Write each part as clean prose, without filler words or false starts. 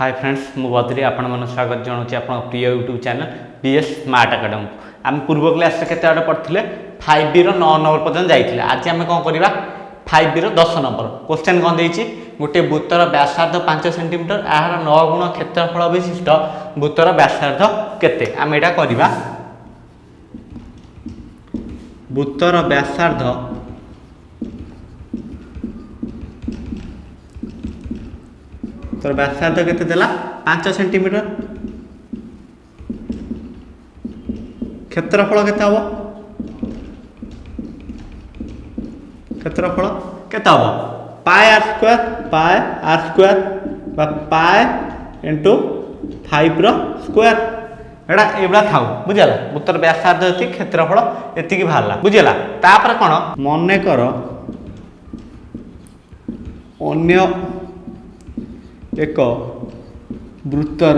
Hi friends मु बद्री आपण मन स्वागत जनाऊँ आप प्रिय YouTube channel BS smart academy. आम पूर्व क्लास के पढ़ते 5B 9 नंबर पर्यटन जाइए। आज आम कौन करवा 5B 10 नंबर क्वेश्चन कौन देती गोटे वृत्तर व्यासार्ध 5 सेंटीमीटर यार 9 गुण क्षेत्रफल विशिष्ट वृत्तर व्यासार्ध केते आम एटा करवा। वृत्तर व्यासार्ध तो व्यासार्ध केते देला 5 सेंटीमीटर क्षेत्रफल केते हबो क्षेत्रफल केते हबो पाई आर स्क्वायर बा पाई इंटू 5 रो स्क्वायर एडा एबला थाउ बुझला। वृत्तर व्यासार्ध एति क्षेत्रफल एति की बाहरला बुझला। तापर कोन मने कर अन्य एक वृत्तर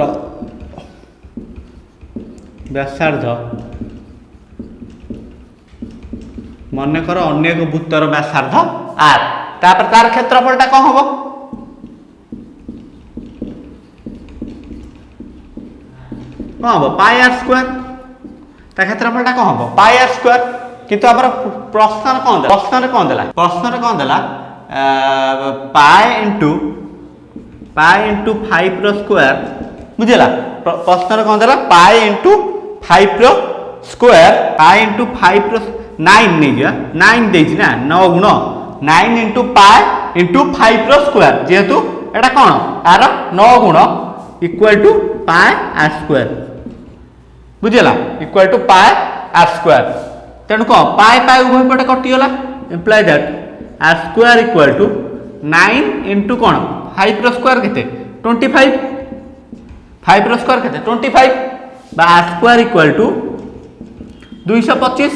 व्यासार्ध मन कर अन्य एक वृत्तर व्यासार्ध आर तापर तार क्षेत्रफलटा कौन हम कौन हम पाई आर स्क्वायर ता क्षेत्रफलटा कौन हम पाई आर स्क्वायर। किंतु आपर प्रश्न कौन देला पाई इंटू 5 रो स्क्वायर बुझला। प्रश्न कौन देला pi into 5 r square pi into 5 r 9 नहीं जा 9 देछि ना 9 गुण 9 into pi into 5 r square जेहेतु एटा कोन आर 9 गुण equal to pi r square बुझला equal to pi r square. तेणु कौन पाई पाई उभय पटे कटिगला imply that r square equal to 9 into कौन 5 रो स्क्वायर केते 25 5 रो स्क्वायर केते 25 बा r square equal to 225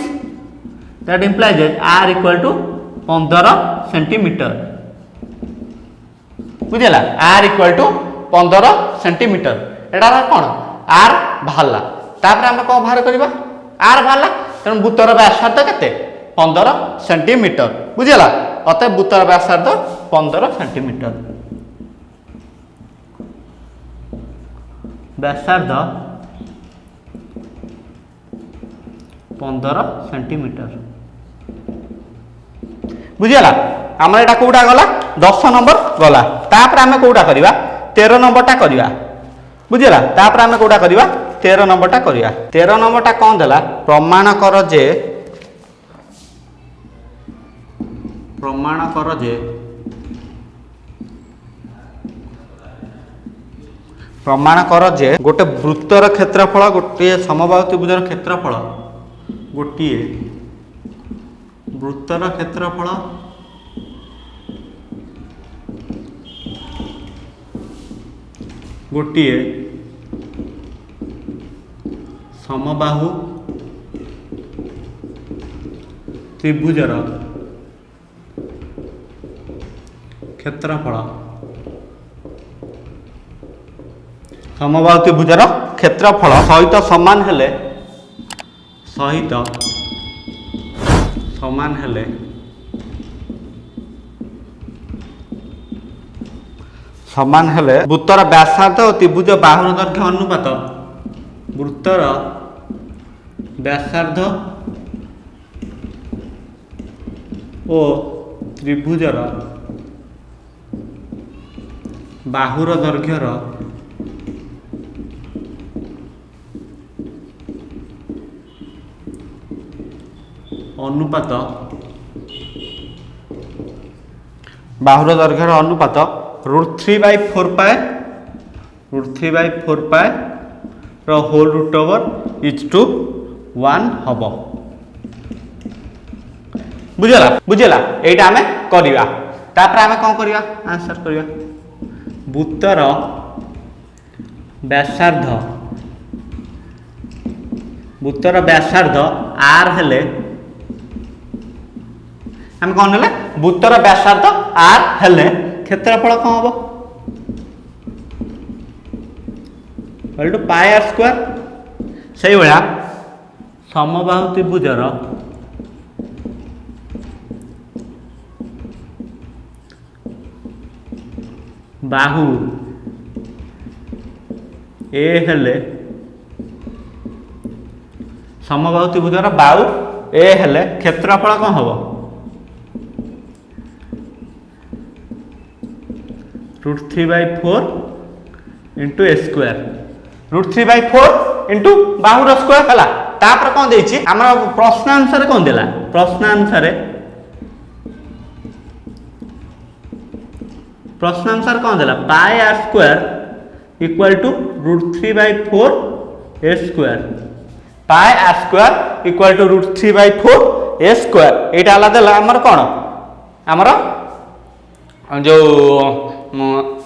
that implies r equal to 15 centimetre बुझला। आर इक्वल टू 15 सेंटीमीटर एटा कोन आर बाहरला तापर हम कोन बाहर करबा आर बाहरला तेन वृत्तर व्यासार्ध केते 15 सेंटीमीटर बुझला। अतः वृत्तर व्यासार्ध 15 सेंटीमीटर व्यासार्ध 15 सेंटीमीटर बुझीगला। आम एटा कोटा गला 10 नंबर गला तापर आम कोटा करवा 13 नंबरटा करवा बुझीगला। तापर आम कोटा करवा 13 नंबरटा करवा 13 नंबरटा कौन देला प्रमाण कर जे गोटे वृत्तर क्षेत्रफल गोटे समबाहु त्रिभुजर क्षेत्रफल गोटे वृत्तर क्षेत्रफल गोटे समबाहु त्रिभुजर क्षेत्रफल समबाहु त्रिभुजर क्षेत्रफल सहित समान हेले वृत्तर व्यासार्ध और त्रिभुज बाहुर दैर्घ्य अनुपात वृत्तर व्यासार्ध और त्रिभुजर बाहुर दैर्घ्यर अनुपात बाहुर दैर्घ्यर अनुपात √3/4 pi whole root over is to 1 हम बुझला। एटा आमे करवा तापर आमे कौन करवा आंसर करवा वृत्तर व्यासार्ध आर हेले हम कौन हेले वृत्तर व्यासार्ध आर हेले क्षेत्रफल कौन हम पाई आर स्क्वायर से भाया समबाहु त्रिभुजर बाहु ए हेले समबाहु त्रिभुजर बाहु ए हेले क्षेत्रफल कौन हम √3/4 इंटू ए स्क्वायर √3/4 इंटू बाहुर स्क्वायर है तापर कौन देछि हमर प्रश्नांतर कौन देला प्रश्नांतर कौन देला pi r square equal to √3/4 a square pi r square equal to √3/4 a square एटा हला देला हमर कौन हमर जो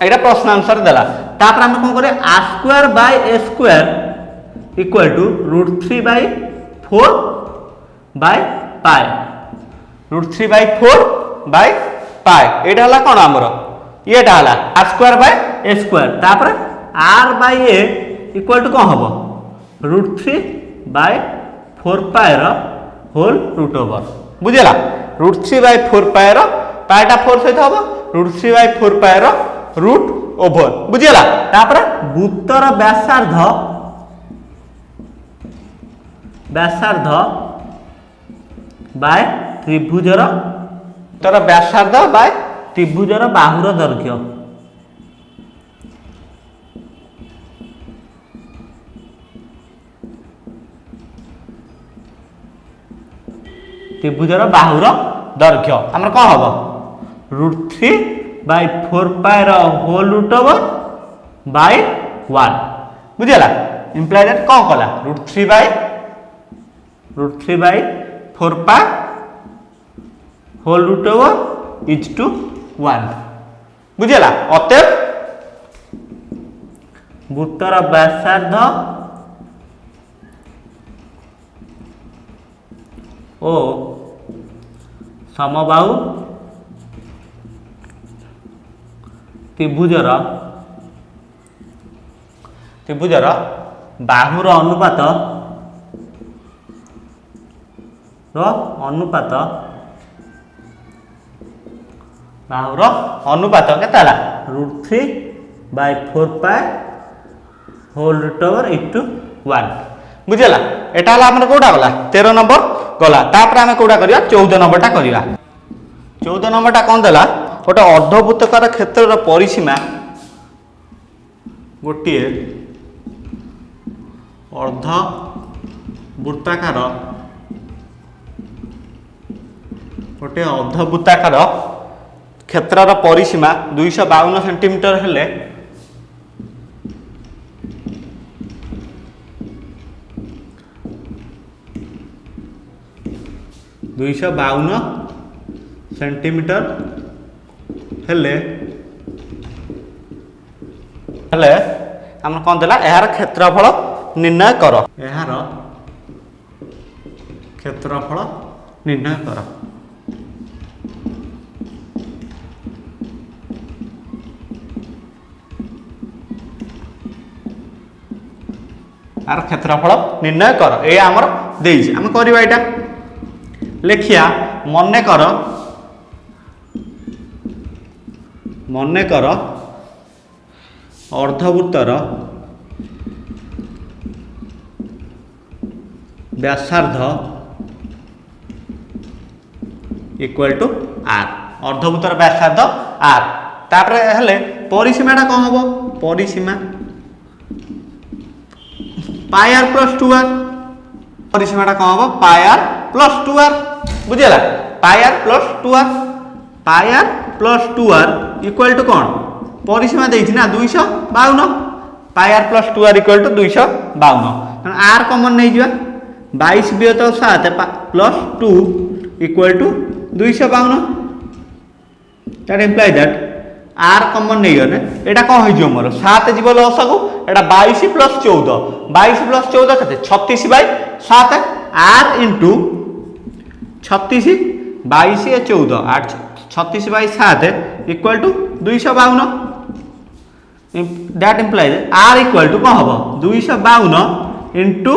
एटा प्रश्न आंसर देला तापर हम कौन करे r square by a square equal to √3/4 by pi √3/4 by pi एटा हला कौन हमर येटा हला r square by a square तापर r by a equal to कौन हम √3/4 pi r whole root over बुझेला √3/4 पाई रो पाईटा 4 सहित हम √3/4 पाई रो रूट ओवर बुझेला तापर वृत्तर व्यासार्ध बाय त्रिभुजर तर व्यासार्ध बाय त्रिभुजर बाहुर दैर्घ्य त्रिभुजर बाहुर दैर्घ्य हमर कौन हम √3/4 pi r whole root over by 1 बुझेला इंप्लाई दैट कौन कला √3/4 pi whole root over is to 1 बुझेला अतएव वृत्तर व्यासार्ध ओ समबाहु त्रिभुजर बाहुर अनुपात बाहुर अनुपात केता √3/4 pi whole root over into 1 बुझेला एटा हला हमर कोडा गला 13 नंबर गला तापर हम कोडा करिया 14 नंबरटा करिया 14 नंबरटा कोन देला गोटे अर्धवृत्तकार क्षेत्र परिसीमा गोटे अर्धवृत्ताकार क्षेत्र परिसीमा 252 सेंटीमीटर हेले 252 सेंटीमीटर हेले हम कौन देला यार क्षेत्रफल निर्णय कर यार क्षेत्रफल निर्णय कर यार क्षेत्रफल निर्णय कर ये आमर देइछि हम करबा एटा लेखिया मने कर अर्धवृत्तर व्यासार्ध इक्वल टू आर अर्धवृत्तर व्यासार्ध आर तापर हेले परिसीमाटा कौन हम परिसीमा पाई आर प्लस 2r परिसीमाटा कौन हम पाई आर प्लस 2r बुझेला pi r plus 2r equal to कौन परिसीमा देछि ना 252 pi r plus 2r equal to 252 r common नहीं जिवा 22 बियत 7 plus 2 equal to 252 that imply that r common नहीं गने एटा कौन हो मोर 7 जीव लस को एटा 22 प्लस 14 केते 36/7 आर इंटू 36 22 ए 14 36/7 equal to 252 that implies r equal to कौन हम 252 इंटू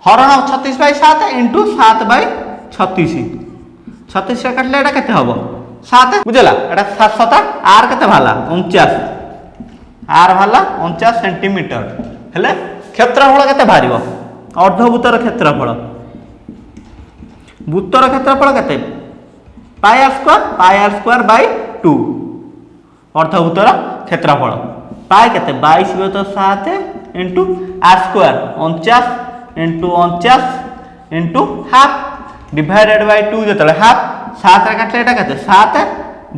हरण 36/7 इंटू 7/36 काटले एटा केते हम 7 बुझला एटा 7 आर केते भाला 49 आर भाला 49 सेंटीमीटर हेले क्षेत्रफल केते बाहरिबो अर्धवृत्तर क्षेत्रफल वृत्तर क्षेत्रफल केते पाई आर स्क्वायर बाय 2 अर्धवृत्तर क्षेत्रफल पाई केते 22/7 into r square 49 into 49 into half divided by 2 जतले हाफ 7 रे काटले एटा केते 7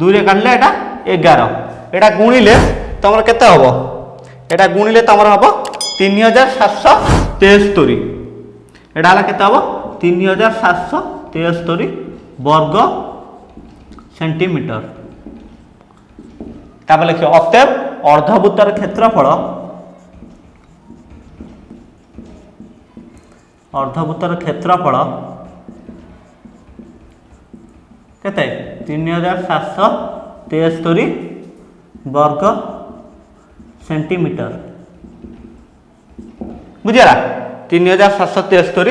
2 रे काटले एटा 11 एटा गुणिले तमर केते हबो एटा गुणिले तमर हबो 3773 एटा हला केते हबो 3773 वर्ग सेंटीमीटर तापर लिखियो अतएव अर्धवृत्तर क्षेत्रफल केते 3773 वर्ग सेंटीमीटर बुझला 3773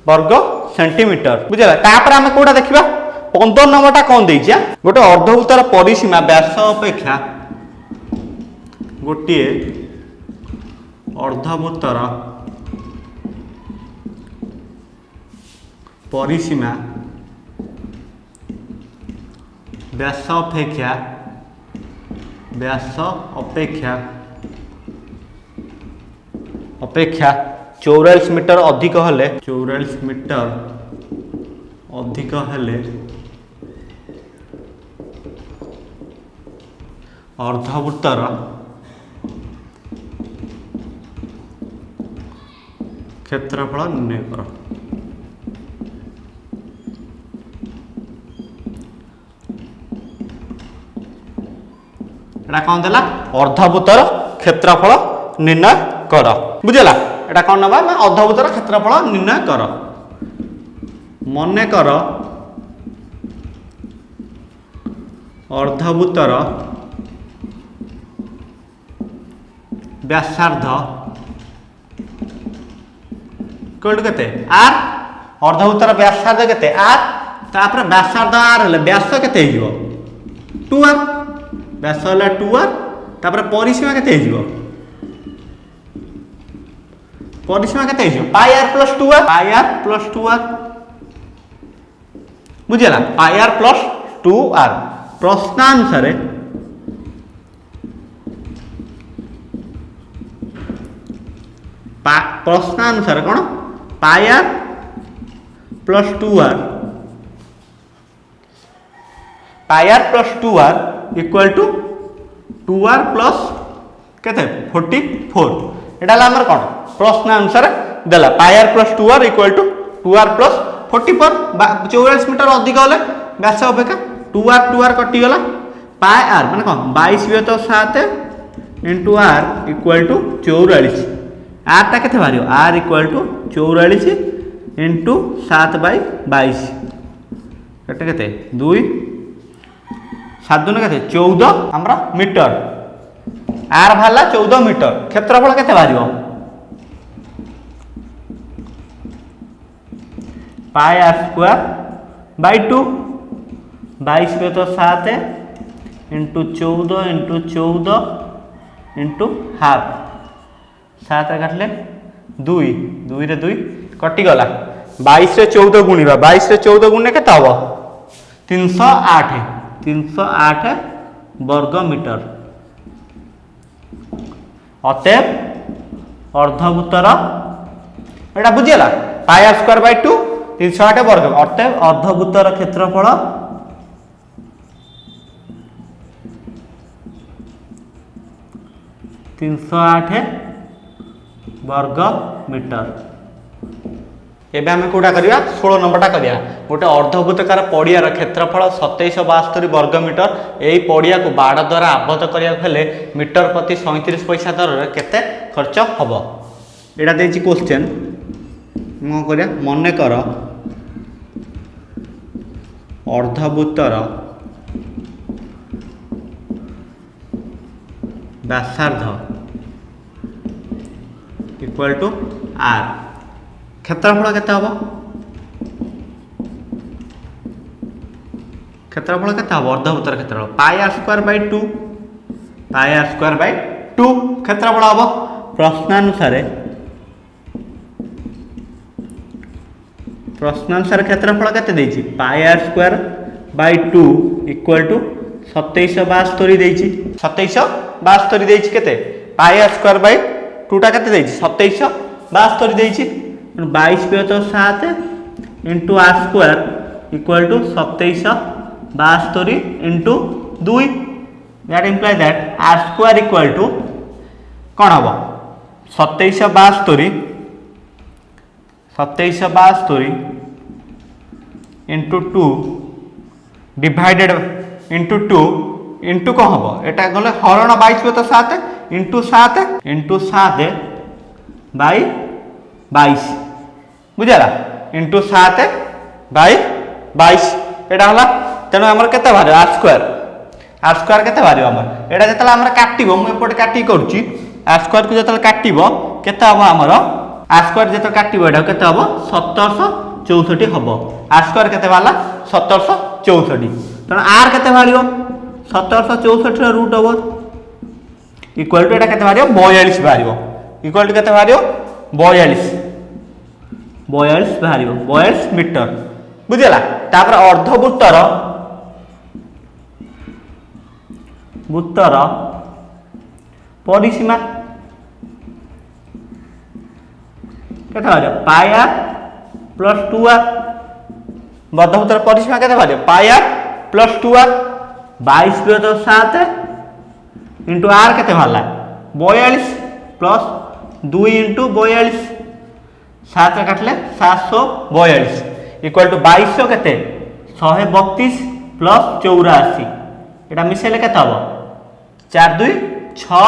वर्ग सेंटीमीटर बुझला तापर हम कोडा देखिबा 15 नंबरटा कौन देइछा गोटे अर्धवृत्तर परिसीमा व्यास अपेक्षा गोटे अर्धवृत्तर परिसीमा व्यास अपेक्षा 44 मीटर अधिक हेले 44 मीटर अधिक हेले अर्धवृत्तर क्षेत्रफल निर्णय कर एटा कौन देला अर्धवृत्तर क्षेत्रफल निर्णय कर बुझला एटा कौन नबा ना अर्धवृत्तर क्षेत्रफल निर्णय कर मने कर अर्धवृत्तर व्यासार्ध इक्वल टू केते आर अर्धवृत्तर व्यासार्ध केते आर तापर व्यासार्ध आर हले व्यास केते हिजो 2r व्यास हला 2r तापर परिसीमा केते हिजो परिसीमा केते हिजो पाई r प्लस 2r बुझला पाई r प्लस 2r प्रश्नानुसार प्रश्नानुसार कौन pi r plus 2r equal to 2r plus केते 44 एटा हमर कौन प्रश्नानुसार देला pi r plus 2r equal to 2r plus 44 44 metre अधिक होले व्यास अपेक्षा 2r कटि गला पाई r माने कौन 22/7 into r equal to 44 r टा केते बारियो r इक्वल टू 44 इंटू 7/22 केते केते 2 7 दुने केते 14 हमरा मीटर r भाला 14 मीटर क्षेत्रफल केते बारियो पाई r square by 2 22/7 into 14 into half 7 काटले 2 रे 2 कटि गला 22 रे 14 गुणिबा 22 रे 14 गुणने केते हबो 308 वर्ग मीटर अतएव अर्धवृत्तर एटा बुझियला पाई r स्क्वायर बाय 2 308 वर्ग अतएव अर्धवृत्तर क्षेत्रफल 308 वर्ग मीटर एबे हमें कोटा करिया 16 नंबरटा करिया गोटे अर्धवृत्ताकार पड़ियार क्षेत्रफल 2772 वर्ग मीटर एई पड़िया को बाड़ द्वारा आबद्ध करिया हेले मीटर प्रति 37 पैसा दर रे केते खर्च हबो एटा देछि क्वेश्चन मो करिया मने कर अर्धवृत्तर व्यासार्ध इक्वल टू आर क्षेत्रफल केते हबो अर्धवृत्तर क्षेत्रफल पाई r स्क्वायर बाय 2 क्षेत्रफल हबो प्रश्नानुसार क्षेत्रफल केते देछि pi r square by 2 equal to 2772 देछि 2772 देछि केते पाई आर स्क्वायर बाय 2 टा केते देछि 2772 देछि 22/7 into r square equal to 2772 into 2 that imply that r square equal to कौन हम 2772 इंटू 2 डिवाइडेड इंटू 2 इंटू कौन हम एटा गले हरण 22/7 इंटू 7 बाई 22 बुझला इंटू 7 बाई 22 एटा हला तेणु आमर केते बारे आर स्क्वायर केते बारे आमर एटा जतला आमर काटिबो मु एपटे काटि करछि आर स्क्वायर को जतला काटिबो केते हबो आमर आर स्क्वायर जतला काटिबो एटा केते हबो 1764 हबो आर स्क्वायर केते बाला 1764 तेणु आर केते बारियो 1764 रो रूट हबो इक्वल टू एटा केते बारियो 42 बारियो इक्वल टू केते बारियो 42 बाहर 42 मीटर बुझला तापर अर्धवृत्तर परिसीमा केते बारे पाई आर प्लस 2 आर अर्धवृत्तर परिसीमा केते बारे pi r plus 2 r 22/7 into r केते बारला 42 प्लस 2 इंटू 42 7 काटले 742 इक्वल टू 2200 केते 132 प्लस 84 एटा मिसेले केते हबो 4 2 6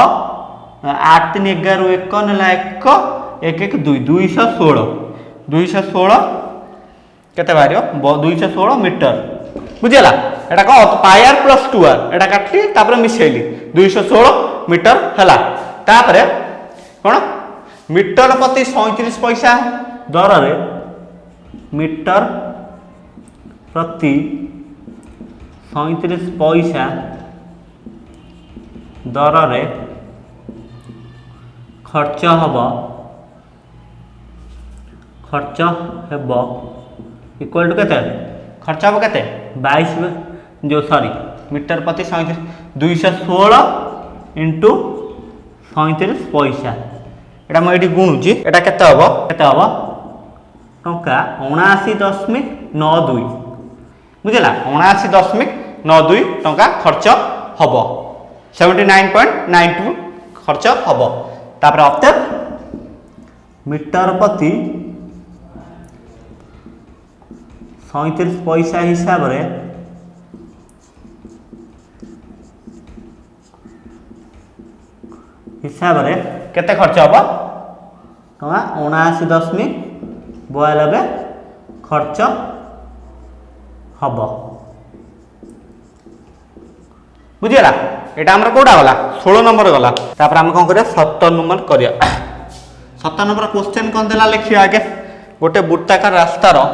8 3 11 1 नेला 1 1 1 2 216 केते बारियो 216 मीटर बुझला एटा को पाई आर प्लस 2 आर एटा काटली तापर मिसेली 216 मीटर हला तापर कोन मीटर प्रति 37 पैसा दर रे मीटर प्रति 37 पैसा दर रे खर्च हेब इक्वल टू केते खर्च हम केते 22 जो सॉरी मीटर प्रति 216 इंटू 37 पैसा एटा मैं गुणुची एटा केते हबो टंका 79.92 बुझला 79.92 टंका खर्च हबो 79.92 खर्च हबो तापर अतः मीटर प्रति 37 पैसा हिसाब रे केते खर्च हबो टंका 79.92 खर्च हबो बुझिला एटा हमर कोडा गला 16 नंबर गला तापर हम कोन करिया 17 नंबर करिया 17 नंबर क्वेश्चन कोन देला लिखिया आगे गोटे वृत्ताकार रास्ता रो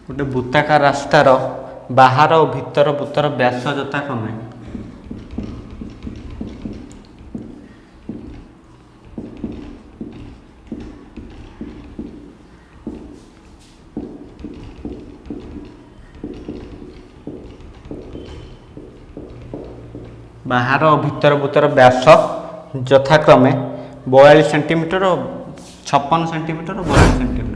गोटे वृत्ताकार रास्तार बाहर और भीतर वृत्तर व्यास यथा क्रमे बाहर और भीतर वृत्तर व्यास यथाक्रमे 42 सेंटीमीटर और 56 सेंटीमीटर और 42 सेंटीमीटर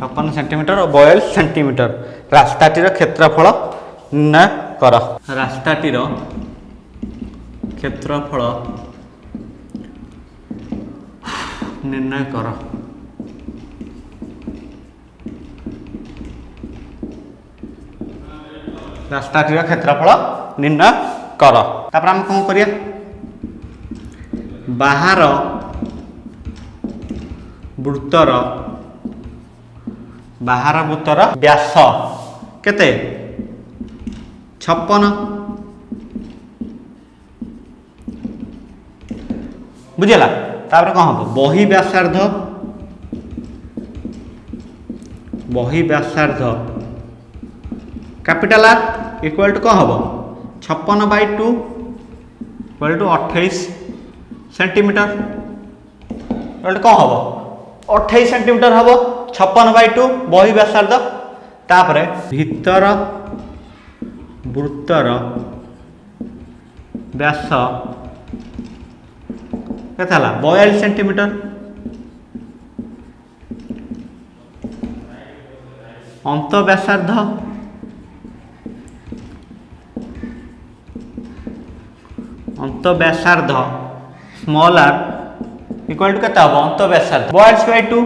56 सेंटीमीटर और 42 सेंटीमीटर रास्ताटीर क्षेत्रफल निर्णय कर रास्ताटीर क्षेत्रफल निर्णय कर रास्ताटीर क्षेत्रफल निर्णय कर तापर हम कौन करिया बाहर वृत्तर व्यास केते 56 बुझेगा तापर कौन हम बही व्यासार्ध कैपिटल आर इक्वल टू कौन हम 56/2 इक्वल टू 28 सेंटीमीटर कौन हम 28 सेंटीमीटर हम 56/2 बही व्यासार्ध तापर भीतर वृत्तर व्यास केता 42 सेंटीमीटर अंत व्यासार्ध स्मॉल आर इक्वल टू केता हम अंत व्यासार्ध 42/2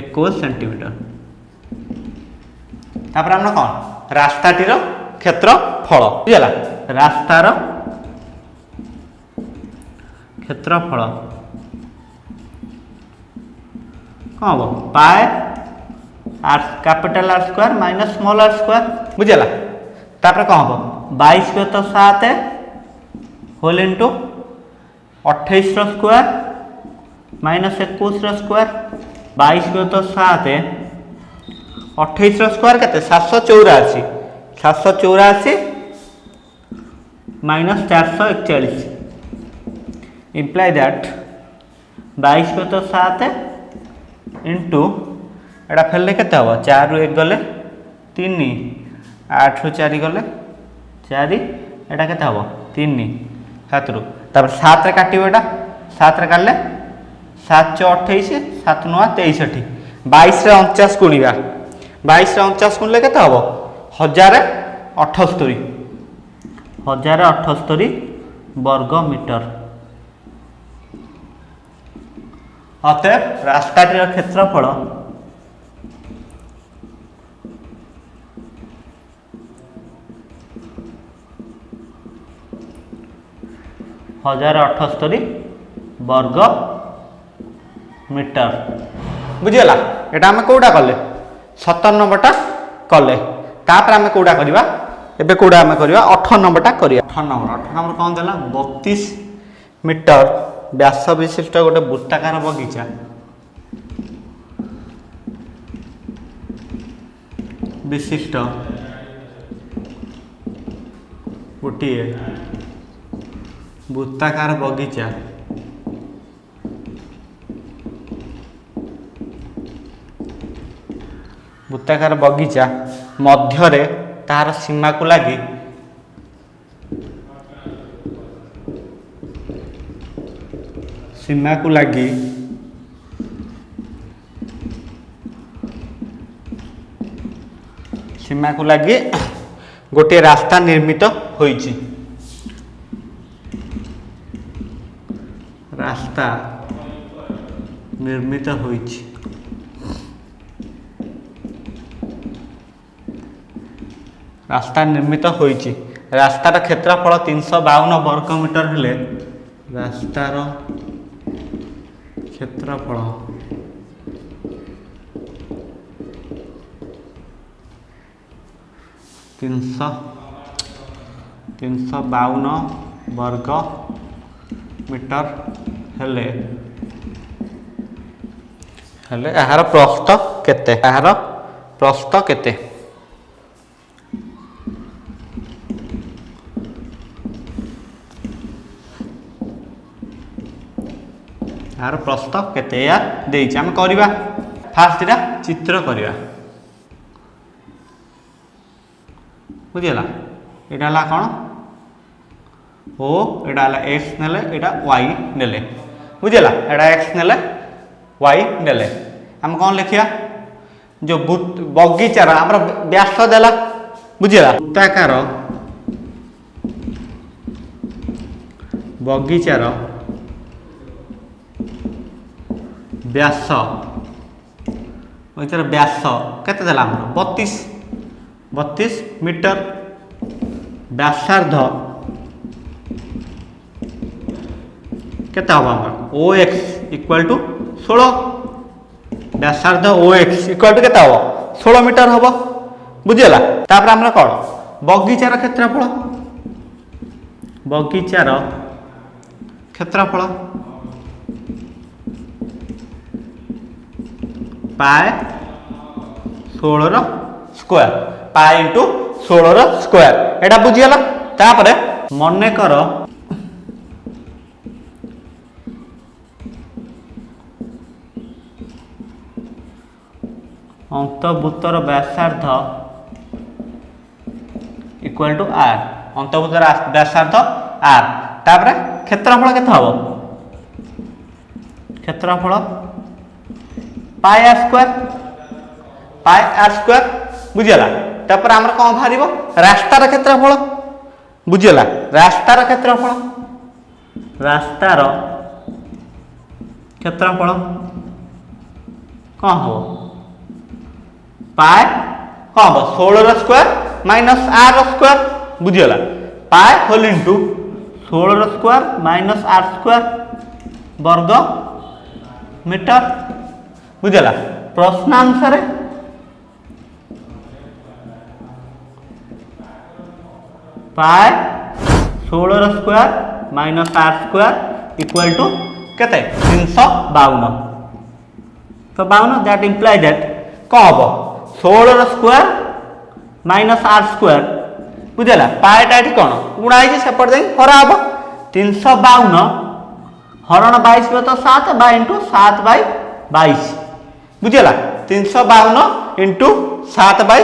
21 सेंटीमीटर तापर हम कौन रास्ताटीर क्षेत्रफल बुझला रास्तार क्षेत्रफल कौन हम pi r capital are square minus small r square बुझला तापर कौन हम 22/7 whole into 28 square minus 21 square 22/7 28 square के 784 माइनस 441 इम्प्लाई दैट 22/7 इंटू एटा फेल के 4 ରୁ 1 गले 3 8 ରୁ 4 गले 4 एटा के 3 7 ରୁ तापर 7 रे काटिबो एटा 7 रे काटले 7 × 28 7 × 9 63 22 रे 49 गुणिबा 22 रे 49 गुणले केते हबो 1078 वर्ग मीटर अतएव रास्ताटीर क्षेत्रफल 1078 वर्ग मीटर बुझीगला एटा आम कौटा कले 17 नंबरटा कले तापर आम कौटा करवा एबे कौटा आम करवा 18 नंबरटा करिया 18 नंबर कौन देला 32 मीटर व्यास विशिष्ट गोटे वृत्ताकार बगीचा विशिष्ट गोटे वृत्ताकार बगीचा मध्यरे तार सीमा को लगी गोटे रास्ता निर्मित होईची रास्ता निर्मित होईची रास्तार क्षेत्रफल 352 वर्ग मीटर हेले रास्तार क्षेत्रफल 352 वर्ग मीटर हेले यार प्रस्थ केते यार प्रस्थ केते या देइछ हम करबा फास्ट इटा चित्र करबा बुझिला एटा ला कोन ओ एटा ला x नेले एटा y नेले बुझिला एटा x नेले y नेले हम कोन लिखिया जो बगीचार हमर व्यास देला बुझिला वृत्ताकार बगीचार व्यास केते देला हमर 32 मीटर व्यासार्ध केते हबो हमर OX इक्वल टू 16 व्यासार्ध OX इक्वल टू केते हबो 16 मीटर हबो बुझिला तापर हमरा कोन बगीचार क्षेत्रफल क्षेत्रफल पाए 16 स्क्वायर पाए इंटू 16 स्क्वायर एटा बुझीगला। तापर मन कर अंतर्वृत्तर व्यासार्ध इक्वल टू आर अंतर्वृत्तर व्यासार्ध आर तापर क्षेत्रफल केते हबो क्षेत्रफल पाई आर स्क्वायर बुझीगला। तापर आमर कौन बाहर रास्तार क्षेत्रफल बुझीगला रास्तार क्षेत्रफल कौन हम पाए कौन हम 16 स्क्वायर माइनस आर स्क्वायर बुझीगला pi whole into 16 square minus r square वर्ग मीटर बुझीगला। प्रश्नानुसार pi 16 square minus r square equal to केते 352 तो 52 दैट इंप्लाई दैट कौन हम 16 स्क्वायर माइनस आर स्क्वायर बुझेगा पाएटा ये कौन गुणाई सेपट जा हरा हम 352 हरण 22 तो 7 बा into 7 by 22 बुझेगा 352 into 7 by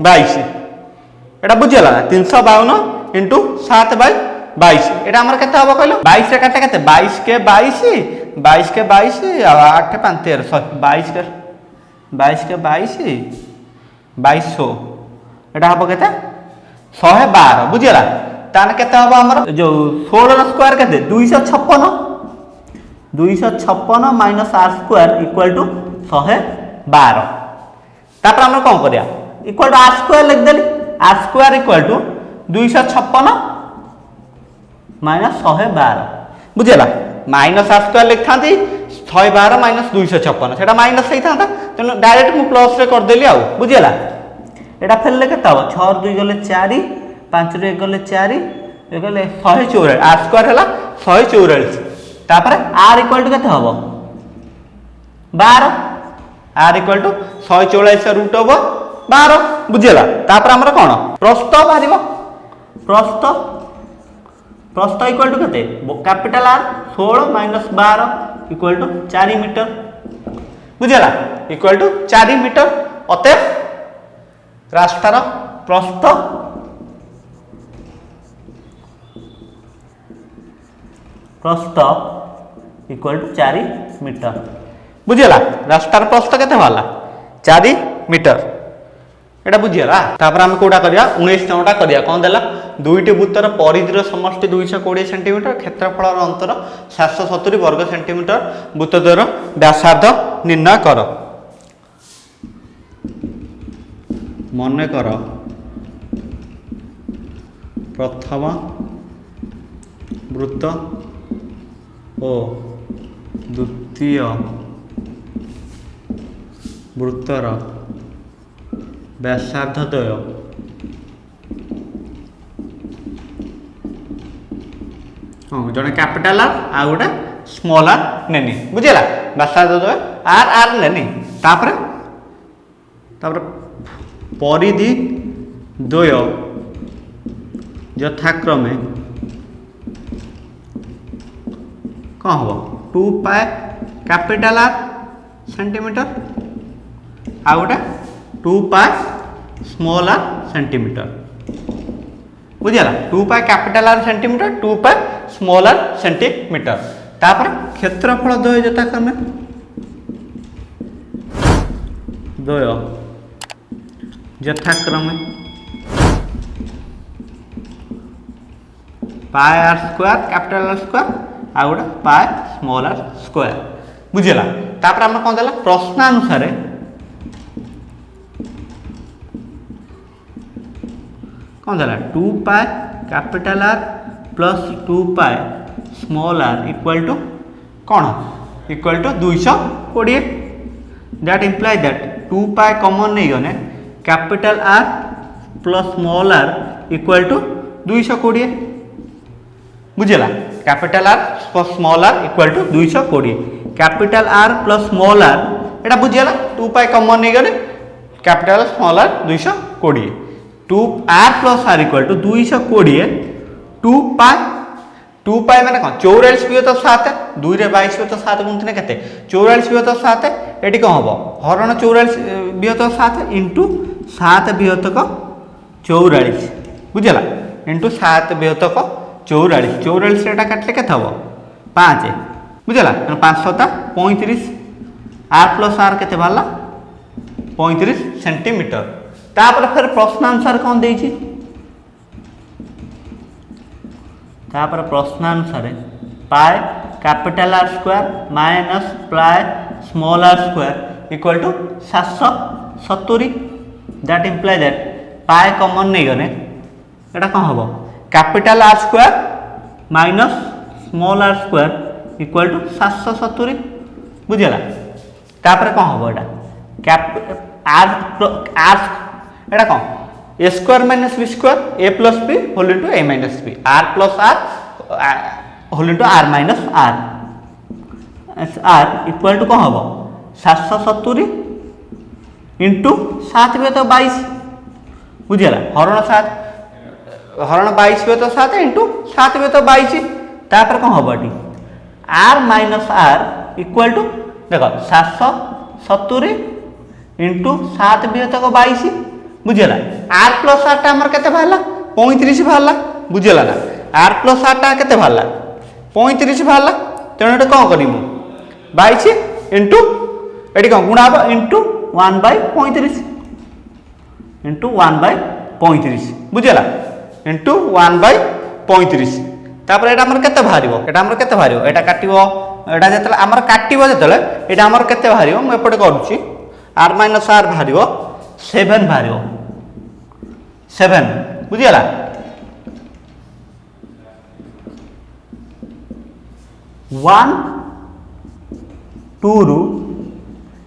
22 Etah बुझेगा 352 into 7 by 22 एटा हमर केते हबो कहलो 22 रे काटे केते 22 के 22 8 5 13 22 के 2200 एटा हबो केते 112 बुझियला ताने केते हबो हमर जो 16 स्क्वायर केते 256 minus r square equal to 112 तापर हम कोन करिया इक्वल टू आर स्क्वायर लिख देली r square equal to 256 minus 112 बुझियला माइनस आर स्क्वायर लिखथांती 112 माइनस 256 सेटा माइनस सही था तेणु डायरेक्ट मु प्लस रे कर देली आ बुझियला एटा फेलले केता हो 6 2 गले 4 5 रे 1 गले 4 ए गले 144 आर स्क्वायर हला 144 तापर आर इक्वल टू केते हबो 12 आर इक्वल टू 144 से रूट ओवर 12 बुझियला तापर हमर कोन प्रस्थ बारिबो प्रस्थ इक्वल टू केते capital r 16 minus 12 equal to 4 metre बुझियला इक्वल टू 4 मीटर अतः रास्तार प्रस्थ इक्वल टू 4 मीटर बुझियला रास्तार प्रस्थ केते होला 4 मीटर एटा बुझियला तापर हम कोडा करिया 19 नंबरटा करिया कोन देला दुईटी वृत्तर परिधिर समष्टि 220 सेंटीमीटर क्षेत्रफल अंतर 770 वर्ग सेंटीमीटर वृत्तद्वयर व्यासार्ध निर्णय कर मन कर प्रथम वृत्त ओ द्वितीय वृत्तर व्यासार्धद्वय हाँ जड़े कैपिटल आर आ गोटे स्मॉल आर नेनी बुझेगा व्यासार्धद्वय आर आर नेनी तापर परिधि द्वय यथाक्रमे कौन हम 2 पाए कैपिटल आर सेंटीमीटर आ गोटे 2 पाए स्मॉल आर सेंटीमीटर बुझियला 2 पाए capital R centimetre 2 pi small R centimetre तापर क्षेत्रफल द्वय यथाक्रमे pi r square capital are square आ गोटे पाए स्मॉल आर स्क्वायर बुझियला तापर हम कोन देला प्रश्नानुसार कौन देला 2 पाए capital R plus 2 pi small r equal to कौन equal to 220 that implies that 2 pi common नहीं गने capital R plus small r equal to 220 बुझेला capital R plus small r equal to 220 capital R plus small r एटा बुझियाला 2 pi common नहीं गले capital small r 220 2 r plus r equal to 220 2 pi माने कौन 44 भी तो 7 2 रे 22 भी तो 7 गुणथने केते 44 भी तो 7 एटी कौन हबो हरण 44 भी तो 7 इनटू 7 विहतक 44 बुझला इनटू 7 विहतक 44 44 एटा काटले केते हबो 5 बुझला 5 7 35 आर प्लस आर केते बाला 35 सेंटीमीटर तापर फिर प्रश्न आंसर कौन देछि तापर प्रश्नानुसार pi capital are square minus pi small r square equal to 770 that imply that pi common नहीं गने एटा कौन हम capital are square minus small r square equal to 770 बुझला तापर कौन हम एटा आर आर एटा कौन a square minus b square a plus b whole into a minus b r plus r whole into r minus r r equal to कौन हम 770 into 7 भी तो 22 बुझला हरण 7 हरण 22 भी तो 7 इंटू 7 भी तो 22 तापर कौन हम एटी r minus r equal to देखो 770 इंटू 7 भी तो 22 बुझला आर प्लस आर टा हमर केते भाला 35 भाला बुझला ना आर प्लस आर टा केते भाला 35 भाला तेणु एटा कोन करिमु 22 इनटू एटी कोन गुणा बा इनटू 1/35 इनटू 1/35 बुझला इनटू 1/35 तापर एटा हमर केते भारिबो एटा हमर केते भारिबो एटा काटिबो एटा जतले हमर काटिबो जतले एटा हमर केते भारिबो म एपटे करूची आर माइनस आर भारिबो 7 भारिबो 7 बुझियला 1 2 रु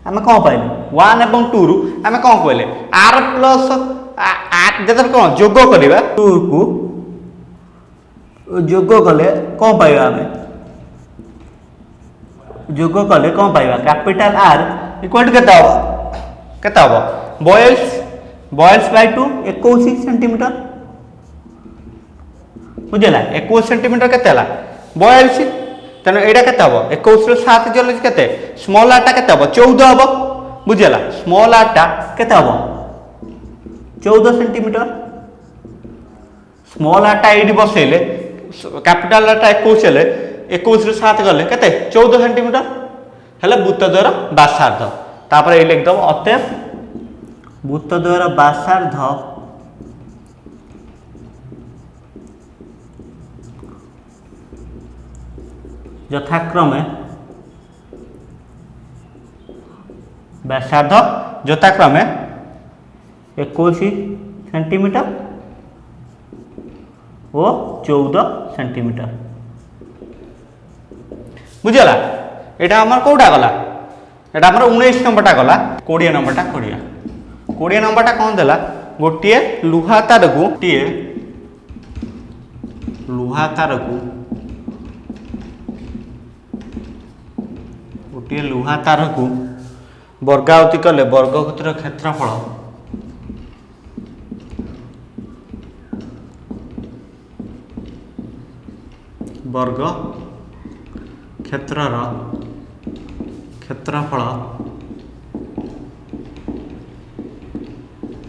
आमे कौन पाइले 1 एवं 2 रु आमे कौन कहले r प्लस जतर कौन जोग करबा 2 को जोग कले कौन पाइबा आमे जोग कले कौन पाइबा कैपिटल R इक्वल टू केता हो 42 बाय 2 21 सेंटीमीटर बुझला 21 सेंटीमीटर केते हला 42 तने एडा केते हो 21 रो 7 जले केते स्मॉल आर टा केते हो 14 हो बुझला स्मॉल आर टा केते हो 14 सेंटीमीटर स्मॉल आर टा एडी बसेले कैपिटल आर टा 21 हेले 21 रो 7 गले केते 14 सेंटीमीटर हला भूतद्वार व्यासार्ध तापर ए लिख दब अतएव भूतद्वार व्यासार्ध यथाक्रमे व्यासार्ध यथाक्रमे 21 सेंटीमीटर और 14 सेंटीमीटर बुझला एटा हमर कोडा गला एटा हमर 19 नंबरटा गला 20 नंबरटा कोडिया 20 नंबरटा कोन देला गोटिए लुहा तार को गोटिए लुहा तार को वर्गावती कले वर्गक्षेत्र क्षेत्रफल वर्ग क्षेत्रर क्षेत्रफल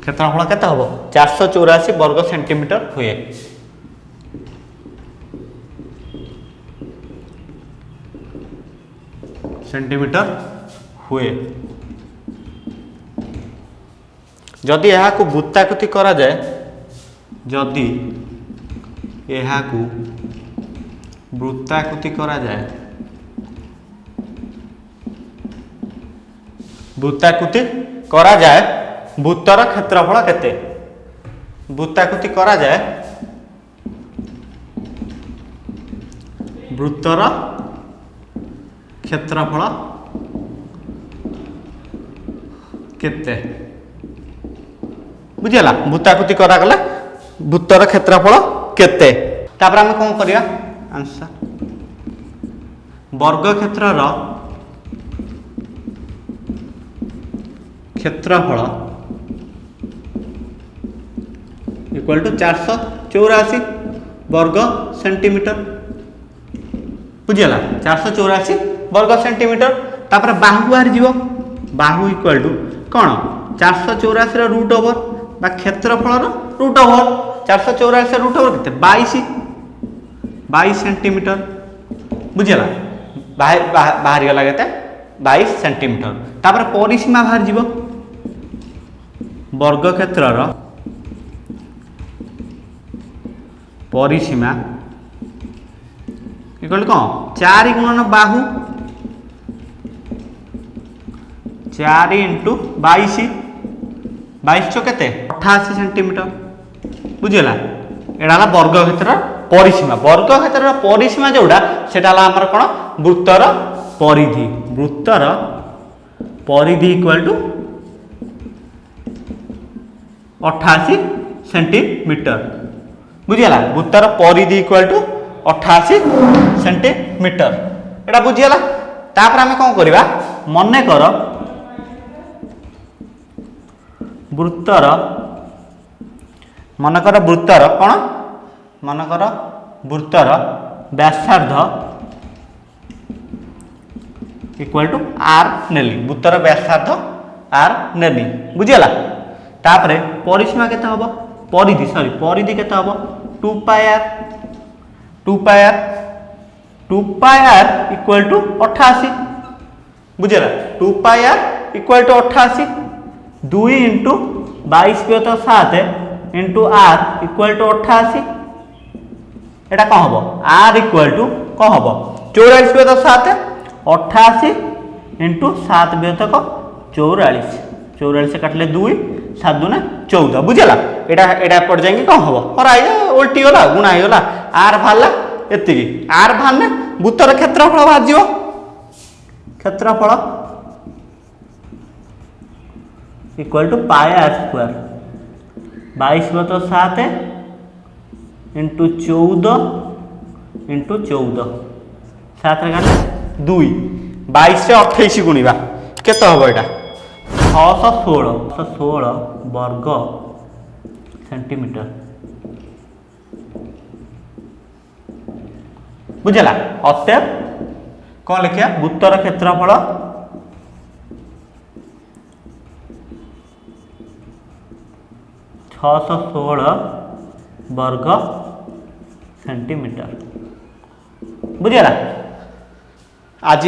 क्षेत्रफल केते हबो 484 वर्ग सेंटीमीटर हुए सेंटीमीटर हुए जदि यहाँ को वृत्ताकृति करा जाए जदि यहाँ को वृत्ताकृति करा जाए वृत्ताकृति करा जाए वृत्तर क्षेत्रफल केते वृत्ताकृति करा जाए वृत्तर क्षेत्रफल केते बुझला वृत्ताकृति करा गला वृत्तर क्षेत्रफल केते तापर हम कोन करिया आंसर वर्ग क्षेत्रर क्षेत्रफल इक्वल टू 484 वर्ग सेंटीमीटर। बुझीगला 484 वर्ग सेंटीमीटर। तापर बाहु बाहर जीव बाहु इक्वल टू कौन 484 रूट ओवर बा क्षेत्रफल रूट ओवर 484 रूट ओवर के 22 सेंटीमीटर। बुझीगला बाहर गला के 22 सेंटीमीटर। तापर परिसीमा बाहर जीव वर्ग क्षेत्रर परिसीमा इक्वल कौन 4 गुणन बाहु 4 इंटू 22 चो केते 88 सेंटीमीटर। बुझीगला एडा वर्ग क्षेत्र परिसीमा। वर्ग क्षेत्र परिसीमा जोड़ा सेटा आमर कौन वृत्तर परिधि। वृत्तर परिधि इक्वल टू 88 सेंटीमीटर। बुझीगला वृत्तर परिधि इक्वल टू 88 सेंटीमीटर। एटा बुझीगला। तापर आमे कौन करिबा मने कर वृत्तर मनकर वृत्तर कौन मनकर वृत्तर व्यासार्ध इक्वल टू आर नेली। वृत्तर व्यासार्ध आर नेली। बुझीगला। तापर परिसीमा केते हबो परिधि सॉरी परिधि केते हबो 2 pi r 2 pi r equal to 88। बुझीगला 2 pi r equal to 88 2 into 22/7 into r equal to 88। एटा कौन हम आर इक्वल टू कौन हम 44/7 88 इंटू 7/44 44 काटले 2 7 दूने 14। बुझीगला एटा एटा पड़ जाएंगे कौन हम और आई उल्टी गला गुणा हो गला आर बाहरला एति आर बाहरने वृत्तर क्षेत्रफल बाहर जीव क्षेत्रफल equal to pi r square 22/7 into 14 into 14 7 2 22 से 28 गुणिबा केते हबो एटा 616 वर्ग सेंटीमीटर। बुझला अतएव कौन लिखिया वृत्तर क्षेत्रफल वर्ग सेंटीमीटर। बुझीगला आज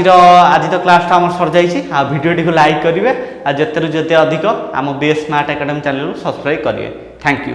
तो क्लास आम सर जाइए। आ वीडियो को लाइक करेंगे आ जिते अधिक आम BS smart academy channel subscribe करेंगे। Thank you.